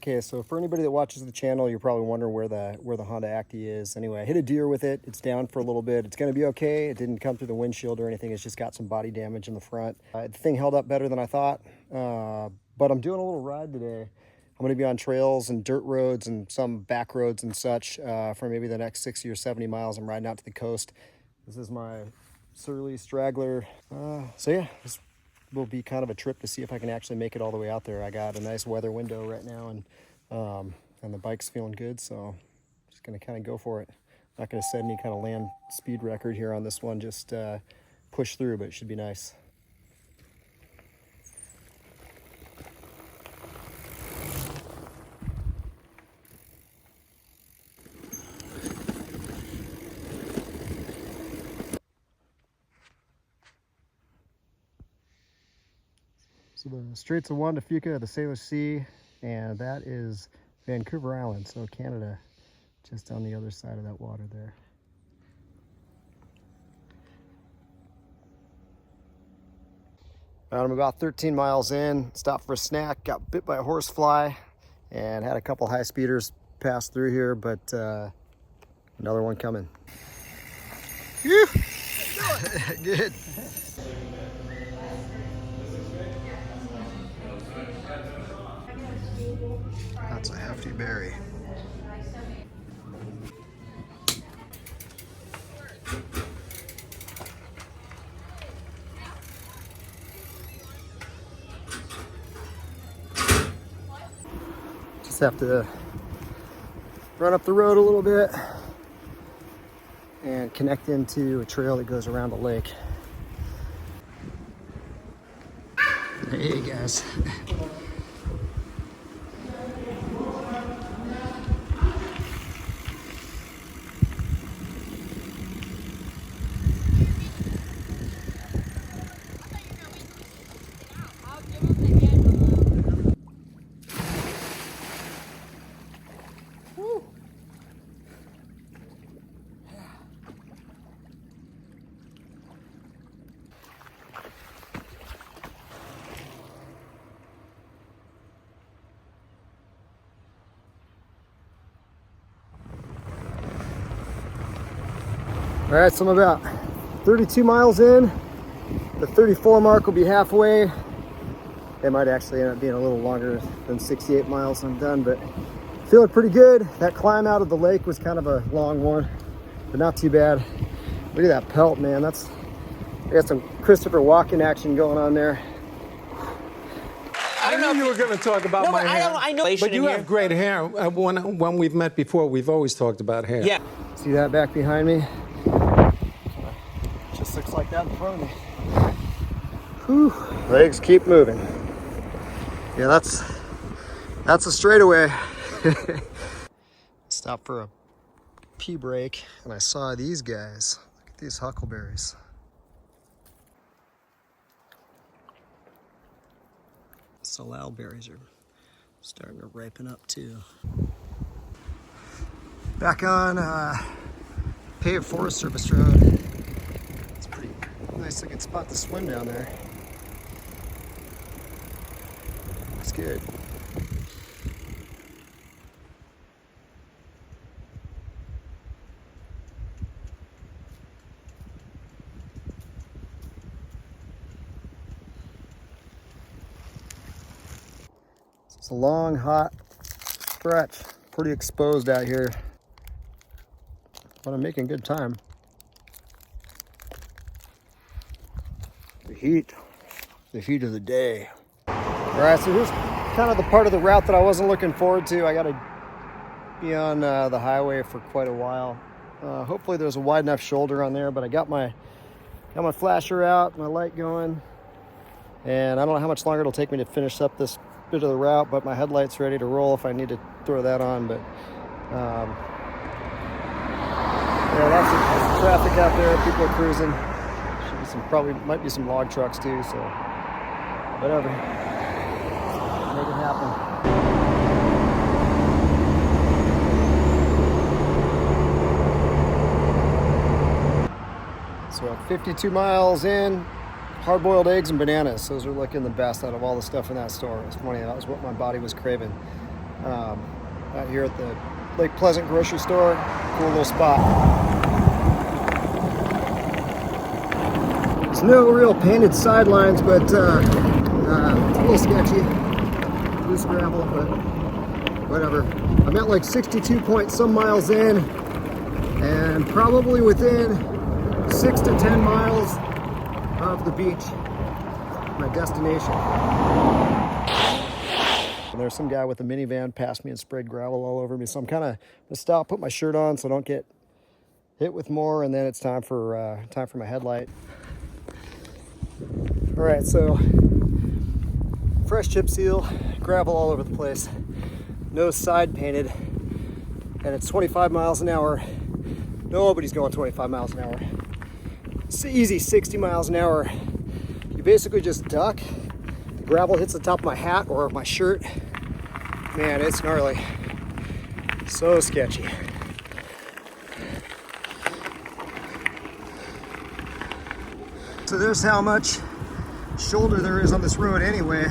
Okay, so for anybody that watches the channel, you're probably wondering where the Honda Acti is. Anyway, I hit a deer with it. It's down for a little bit. It's going to be okay. It didn't come through the windshield or anything. It's just got some body damage in the front. The thing held up better than I thought, but I'm doing a little ride today. I'm going to be on trails and dirt roads and some back roads and such for maybe the next 60 or 70 miles. I'm riding out to the coast. This is my Surly Straggler. So yeah, this will be kind of a trip to see if I can actually make it all the way out there. I got a nice weather window right now, and the bike's feeling good, so I'm just gonna kind of go for it. Not gonna set any kind of land speed record here on this one, just push through, but it should be nice. So the Straits of Juan de Fuca, the Salish Sea, and that is Vancouver Island, so Canada, just on the other side of that water there. I'm about 13 miles in, stopped for a snack, got bit by a horsefly, and had a couple high speeders pass through here, but another one coming. Good. That's a hefty berry. Just have to run up the road a little bit and connect into a trail that goes around a lake. Hey guys. All right, so I'm about 32 miles in. The 34 mark will be halfway. It might actually end up being a little longer than 68 miles I'm done, but feeling pretty good. That climb out of the lake was kind of a long one, but not too bad. Look at that pelt, man. We got some Christopher Walken action going on there. I knew you were going to talk about my hair. I know. But you have great hair. When we've met before, we've always talked about hair. Yeah. See that back behind me? Just looks like that in front of me. Whew. Legs keep moving. Yeah, that's a straightaway. Stopped for a pee break, and I saw these guys. Look at these huckleberries. Salal berries are starting to ripen up too. Back on paved Forest Service road. It's pretty nice looking spot to swim down there. It's good. It's a long, hot stretch. Pretty exposed out here, but I'm making good time. The heat of the day. All right, so here's kind of the part of the route that I wasn't looking forward to. I got to be on the highway for quite a while. Hopefully there's a wide enough shoulder on there, but I got my flasher out, my light going, and I don't know how much longer it'll take me to finish up this bit of the route, but my headlight's ready to roll if I need to throw that on. But yeah, lots of traffic out there. People are cruising. Should be probably might be some log trucks too. So whatever, make it happen. So 52 miles in, hard-boiled eggs and bananas. Those are looking the best out of all the stuff in that store. It's funny, that was what my body was craving. Out here at the Lake Pleasant grocery store. Cool little spot. There's no real painted sidelines, but it's a little sketchy. Loose gravel, but whatever. I'm at like 62 point some miles in, and probably within 6 to 10 miles of the beach, my destination. And there's some guy with a minivan passed me and sprayed gravel all over me, so I'm kind of gonna stop, put my shirt on so I don't get hit with more, and then it's time for my headlight. All right, so fresh chip seal, gravel all over the place, no side painted, and it's 25 miles an hour. Nobody's going 25 miles an hour. It's easy 60 miles an hour. You basically just duck. The gravel hits the top of my hat or my shirt. Man, it's gnarly. So sketchy. So there's how much shoulder there is on this road anyway.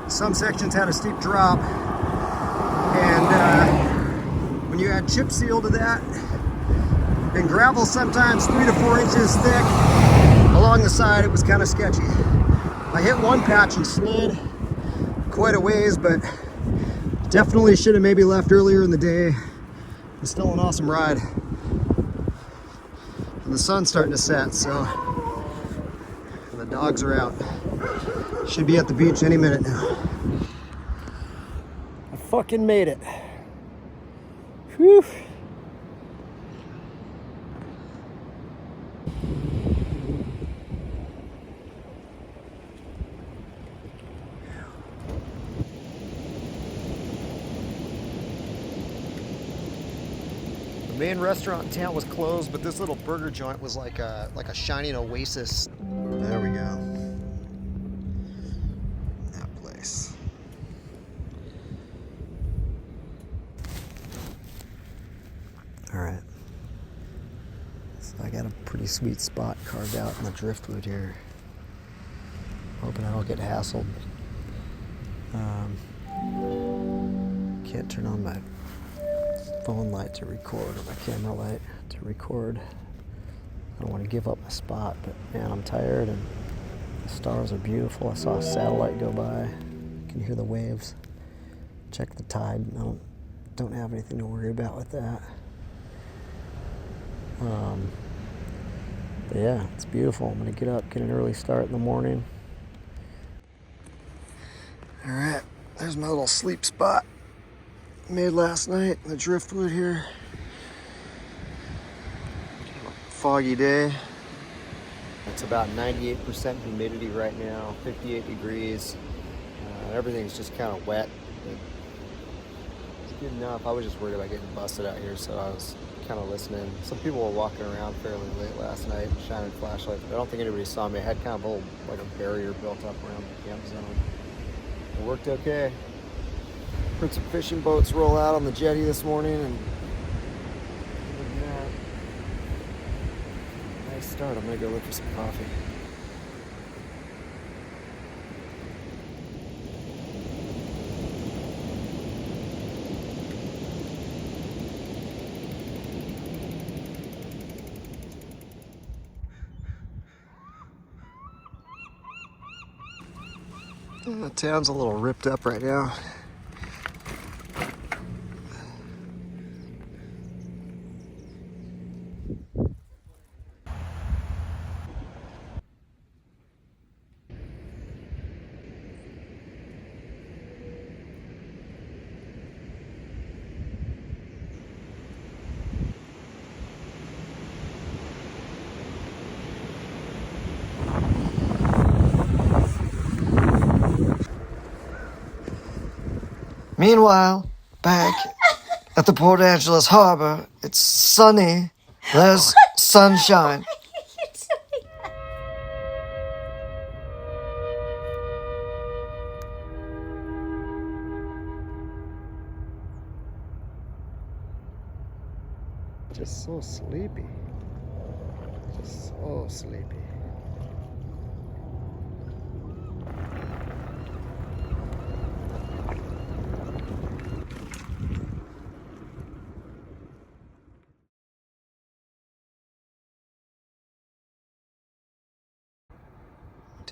Some sections had a steep drop, and when you add chip seal to that, and gravel sometimes 3 to 4 inches thick along the side, it was kind of sketchy. I hit one patch and slid quite a ways, but definitely should have maybe left earlier in the day. It's still an awesome ride. And the sun's starting to set, so the dogs are out. Should be at the beach any minute now. I fucking made it. Whew. The main restaurant in town was closed, but this little burger joint was like a shining oasis. There we go. That place. All right. So I got a pretty sweet spot carved out in the driftwood here. Hoping I don't get hassled. Can't turn on my phone light to record, or my camera light to record. I don't want to give up my spot, but man, I'm tired and the stars are beautiful. I saw a satellite go by. You can hear the waves. Check the tide. I don't have anything to worry about with that. But yeah, it's beautiful. I'm gonna get up, get an early start in the morning. All right, there's my little sleep spot made last night in the driftwood here. Foggy day. It's about 98% humidity right now, 58 degrees. Everything's just kind of wet. It's good enough. I was just worried about getting busted out here, so I was kind of listening. Some people were walking around fairly late last night, shining flashlights, but I don't think anybody saw me. I had kind of a little, like a barrier built up around the camp zone. It worked okay. Heard some fishing boats roll out on the jetty this morning, and yeah, nice start. I'm gonna go look for some coffee. The town's a little ripped up right now. Meanwhile, back at the Port Angeles Harbor, it's sunny. There's sunshine. Just so sleepy. Just so sleepy.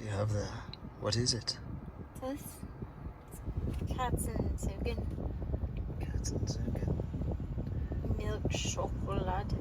Do you have the... What is it? Das Katzenzügen. Katzenzugen. Milk chocolate.